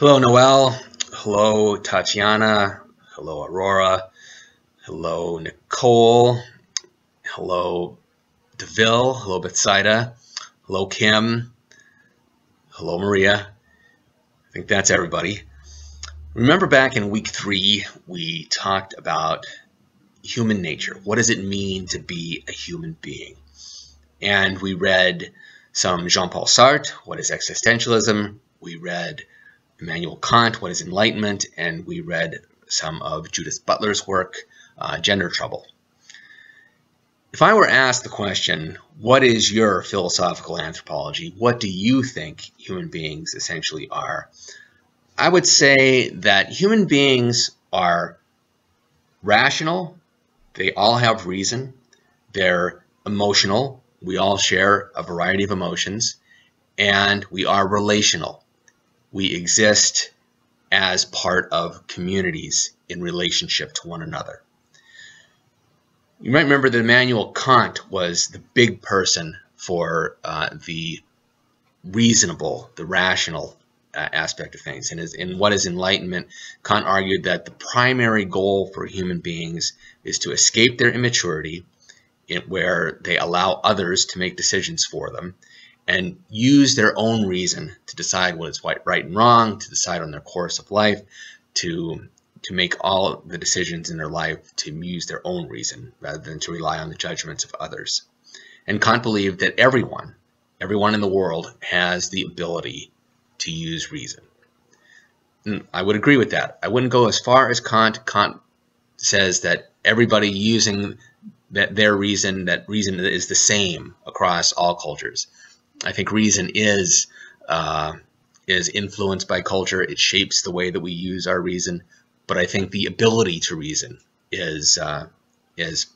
Hello, Noel. Hello, Tatiana. Hello, Aurora. Hello, Nicole. Hello, DeVille. Hello, Bethsaida. Hello, Kim. Hello, Maria. I think that's everybody. Remember back in week 3, we talked about human nature. What does it mean to be a human being? And we read some Jean-Paul Sartre, What is Existentialism? We read Immanuel Kant, What is Enlightenment? And we read some of Judith Butler's work, Gender Trouble. If I were asked the question, what is your philosophical anthropology? What do you think human beings essentially are? I would say that human beings are rational. They all have reason. They're emotional. We all share a variety of emotions. And we are relational. We exist as part of communities in relationship to one another. You might remember that Immanuel Kant was the big person for the reasonable, the rational aspect of things. And in What is Enlightenment, Kant argued that the primary goal for human beings is to escape their immaturity, where they allow others to make decisions for them, and use their own reason to decide what is right and wrong, to decide on their course of life, to make all the decisions in their life, to use their own reason rather than to rely on the judgments of others. And Kant believed that everyone in the world has the ability to use reason. And I would agree with that. I wouldn't go as far as Kant. Kant says that everybody using their reason, that reason is the same across all cultures. I think reason is influenced by culture. It shapes the way that we use our reason. But I think the ability to reason is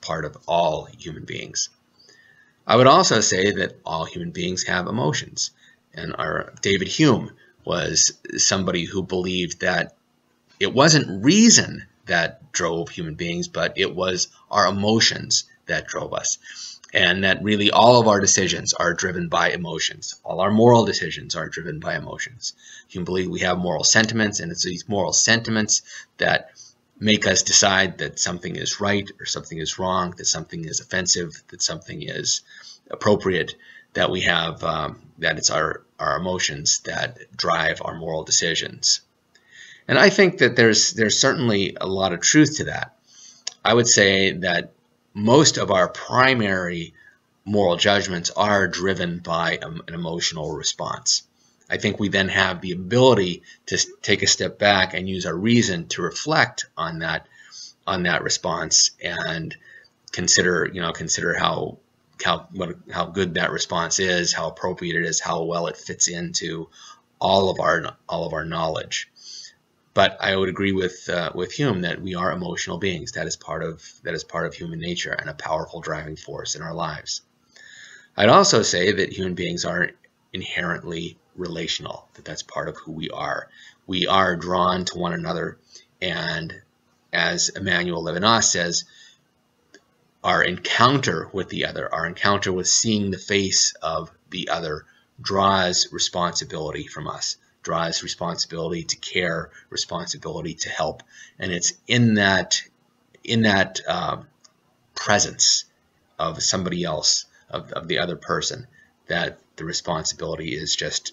part of all human beings. I would also say that all human beings have emotions. And David Hume was somebody who believed that it wasn't reason that drove human beings, but it was our emotions that drove us. And that really all of our decisions are driven by emotions. All our moral decisions are driven by emotions. You can believe we have moral sentiments, and it's these moral sentiments that make us decide that something is right or something is wrong, that something is offensive, that something is appropriate, that we have, that it's our emotions that drive our moral decisions. And I think that there's certainly a lot of truth to that. I would say that most of our primary moral judgments are driven by an emotional response. I think we then have the ability to take a step back and use our reason to reflect on that response and consider how good that response is, how appropriate it is, how well it fits into all of our knowledge. But I would agree with Hume that we are emotional beings. That is part of human nature and a powerful driving force in our lives. I'd also say that human beings are inherently relational, that's part of who we are. We are drawn to one another, and as Emmanuel Levinas says, our encounter with the other, our encounter with seeing the face of the other, draws responsibility from us. Draws responsibility to care, responsibility to help, and it's in that presence of somebody else, of the other person, that the responsibility is just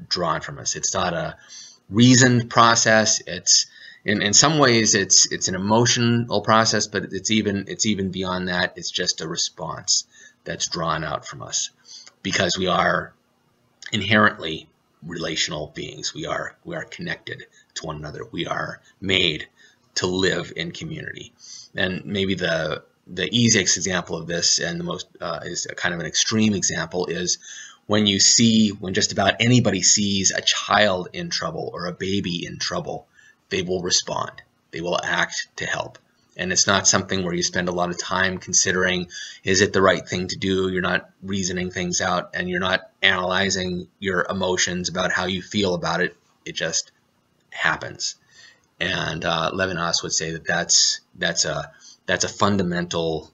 drawn from us. It's not a reasoned process. It's in some ways it's an emotional process, but it's even beyond that. It's just a response that's drawn out from us because we are inherently relational beings. We are connected to one another. We are made to live in community. And maybe the easiest example of this, and the most is kind of an extreme example, is when just about anybody sees a child in trouble or a baby in trouble, they will respond. They will act to help. And it's not something where you spend a lot of time considering, is it the right thing to do? You're not reasoning things out, and you're not analyzing your emotions about how you feel about it. It just happens. And Levinas would say that that's a fundamental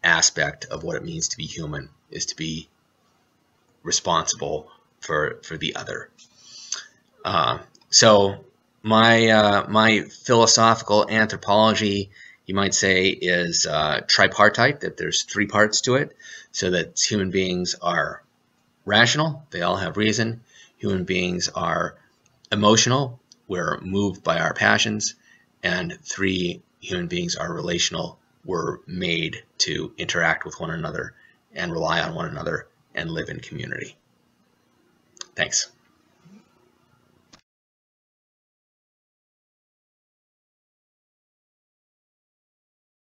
aspect of what it means to be human, is to be responsible for the other. So my philosophical anthropology, you might say, is tripartite, that there's three parts to it, so that human beings are rational, they all have reason. Human beings are emotional, we're moved by our passions. And three, human beings are relational, we're made to interact with one another and rely on one another and live in community. Thanks.